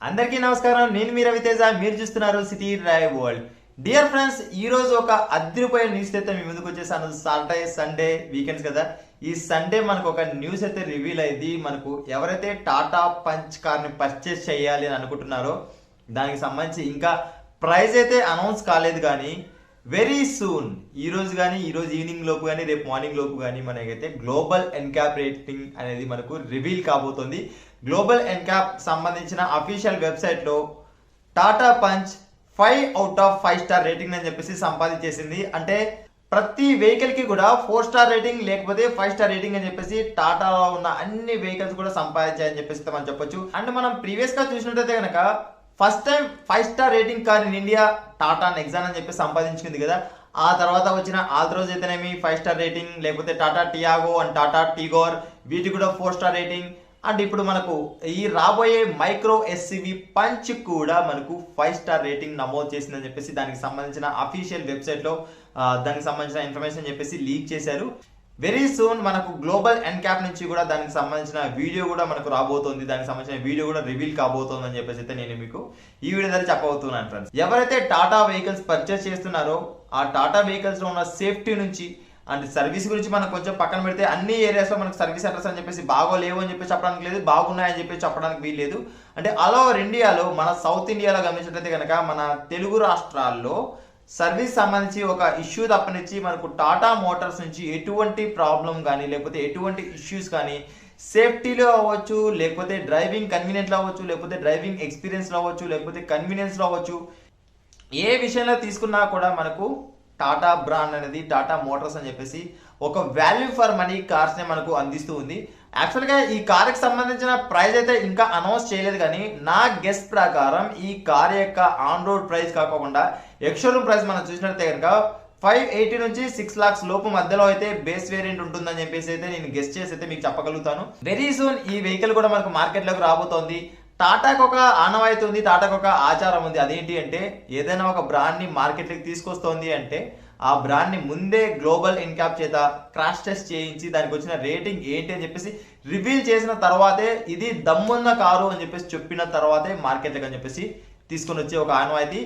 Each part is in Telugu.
అందరికీ నమస్కారం. నేను మీ రవితేజ. మీరు చూస్తున్నారు city drive world. Dear friends, ఈ రోజు ఒక అదిరిపోయే న్యూస్ అయితే మీ ముందుకు వచ్చేసాను. సాటర్డే సండే వీకెండ్స్ కదా, ఈ సండే మనకు ఒక న్యూస్ అయితే రివీల్ అయింది. మనకు ఎవరైతే టాటా పంచ్ కార్ ని పర్చేస్ చేయాలి అని అనుకుంటున్నారో దానికి సంబంధించి ఇంకా ప్రైస్ అయితే అనౌన్స్ కాలేదు, కానీ వెరీ సూన్ ఈ రోజు కానీ ఈ రోజు ఈవినింగ్ లోపు కానీ రేపు మార్నింగ్ లోపు కానీ మనకైతే గ్లోబల్ ఎన్క్యాప్ రేటింగ్ అనేది మనకు రివీల్ కాబోతుంది. గ్లోబల్ ఎన్క్యాప్ సంబంధించిన అఫీషియల్ వెబ్సైట్ లో Tata punch 5 out of 5 star rating అని చెప్పేసి సంపాదించేసింది. అంటే ప్రతి వెహికల్ కి కూడా 4 స్టార్ రేటింగ్ లేకపోతే 5 స్టార్ రేటింగ్ అని చెప్పేసి టాటాలో ఉన్న అన్ని వెహికల్స్ కూడా సంపాదించాయని చెప్పేసి మనం చెప్పొచ్చు. అండ్ మనం ప్రీవియస్ గా చూసినట్టయితే కనుక first time 5 star rating car in India Tata Nexon అని చెప్పి సంపాదించుకుంది కదా. ఆ తర్వాత వచ్చిన ఆల్ట్రోజ్ అయితేనేమి 5 స్టార్ రేటింగ్, లేకపోతే టాటా టియాగో అండ్ టాటా టిగోర్ వీటి కూడా 4 స్టార్ రేటింగ్. అండ్ ఇప్పుడు మనకు ఈ రాబోయే మైక్రో ఎస్యూవి పంచ్ కూడా మనకు 5 స్టార్ రేటింగ్ నమోదు చేసిందని చెప్పేసి దానికి సంబంధించిన అఫీషియల్ వెబ్సైట్ లో దానికి సంబంధించిన ఇన్ఫర్మేషన్ చెప్పేసి లీక్ చేశారు. వెరీ సూన్ మనకు గ్లోబల్ ఎన్క్యాప్ నుంచి కూడా దానికి సంబంధించిన వీడియో కూడా మనకు రాబోతోంది. దానికి సంబంధించిన వీడియో కూడా రివీల్ కాబోతోంది అని చెప్పేసి అయితే నేను మీకు ఈ వీడియో ద్వారా చెప్పబోతున్నాను ఫ్రెండ్స్. ఎవరైతే టాటా వెహికల్స్ పర్చేస్ చేస్తున్నారో ఆ టాటా వెహికల్స్ లో ఉన్న సేఫ్టీ నుంచి అండ్ సర్వీస్ గురించి మనం కొంచెం పక్కన పెడితే అన్ని ఏరియాస్ లో మనకు సర్వీస్ సెంటర్స్ అని చెప్పేసి బాగోలేవు అని చెప్పి చెప్పడానికి లేదు, బాగున్నాయని చెప్పి చెప్పడానికి వీల్లేదు. అంటే ఆల్ ఓవర్ ఇండియాలో మన సౌత్ ఇండియాలో గమనించినట్లయితే కనుక మన తెలుగు రాష్ట్రాల్లో సర్వీస్ సంబంధించి ఒక ఇష్యూ తప్పనిచ్చి మనకు టాటా మోటార్స్ నుంచి ఎటువంటి ప్రాబ్లం కానీ లేకపోతే ఎటువంటి ఇష్యూస్ కానీ సేఫ్టీలో అవ్వచ్చు, లేకపోతే డ్రైవింగ్ కన్వీనియంట్లో అవ్వచ్చు, లేకపోతే డ్రైవింగ్ ఎక్స్పీరియన్స్లో అవ్వచ్చు, లేకపోతే కన్వీనియన్స్లో అవ్వచ్చు, ఏ విషయంలో తీసుకున్నా కూడా మనకు టాటా బ్రాండ్ అనేది టాటా మోటార్స్ అని చెప్పేసి ఒక వాల్యూ ఫర్ మనీ కార్స్ ని మనకు అందిస్తూ ఉంది. యాక్చువల్గా ఈ కార్ కి సంబంధించిన ప్రైస్ అయితే ఇంకా అనౌన్స్ చేయలేదు, కానీ నా గెస్ ప్రకారం ఈ కార్ యొక్క ఆన్ రోడ్ ప్రైస్ కాకుండా ఎక్స్షోరూమ్ ప్రైస్ మనం చూసినట్లయితే కనుక 580 నుంచి 6 lakhs లోపు మధ్యలో అయితే బేస్ వేరియంట్ ఉంటుందని చెప్పేసి అయితే నేను గెస్ చేసి అయితే మీకు చెప్పగలుగుతాను. వెరీ సూన్ ఈ వెహికల్ కూడా మనకు మార్కెట్ లోకి రాబోతోంది. టాటాకు ఒక ఆనవాయితీ ఉంది, టాటాకు ఒక ఆచారం ఉంది. అదేంటి అంటే ఏదైనా ఒక బ్రాండ్ ని మార్కెట్లోకి తీసుకొస్తోంది అంటే ఆ బ్రాండ్ ని ముందే గ్లోబల్ ఎన్క్యాప్ చేత క్రాష్ టెస్ట్ చేయించి దానికి వచ్చిన రేటింగ్ ఏంటి అని చెప్పేసి రివీల్ చేసిన తర్వాతే ఇది దమ్మున్న కారు అని చెప్పేసి చెప్పిన తర్వాతే మార్కెట్లోకి అని చెప్పేసి తీసుకొని వచ్చే ఒక ఆనవాయితీ.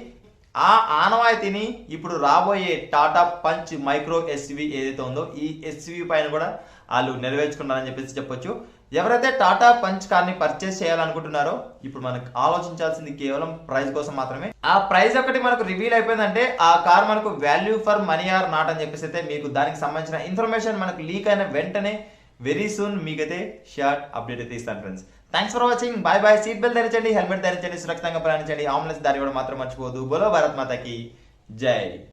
ఆ ఆనవాయితీని ఇప్పుడు రాబోయే టాటా పంచ్ మైక్రో ఎస్యూవి ఏదైతే ఉందో ఈ ఎస్యూవి పైన కూడా వాళ్ళు నెరవేర్చుకున్నారని చెప్పేసి చెప్పొచ్చు. ఎవరైతే టాటా పంచ్ కార్ ని పర్చేస్ చేయాలనుకుంటున్నారో ఇప్పుడు మనకు ఆలోచించాల్సింది కేవలం ప్రైస్ కోసం మాత్రమే. ఆ ప్రైస్ ఒకటి మనకు రివీల్ అయిపోయిందంటే ఆ కార్ మనకు value for money are not అని చెప్పేసి అయితే మీకు దానికి సంబంధించిన ఇన్ఫర్మేషన్ మనకు లీక్ అయిన వెంటనే వెరీ సూన్ మీకైతే షార్ట్ అప్డేట్ అయితే ఇస్తాను friends. Thanks for watching. Bye bye. Seat belt ధరించండి, హెల్మెట్ ధరించండి, సురక్షితంగా ప్రయాణించండి, ఆంబులెన్స్ దారి ఇవ్వడం మాత్రం మర్చిపోదు. బోలో భారత్ మాతాకి జై.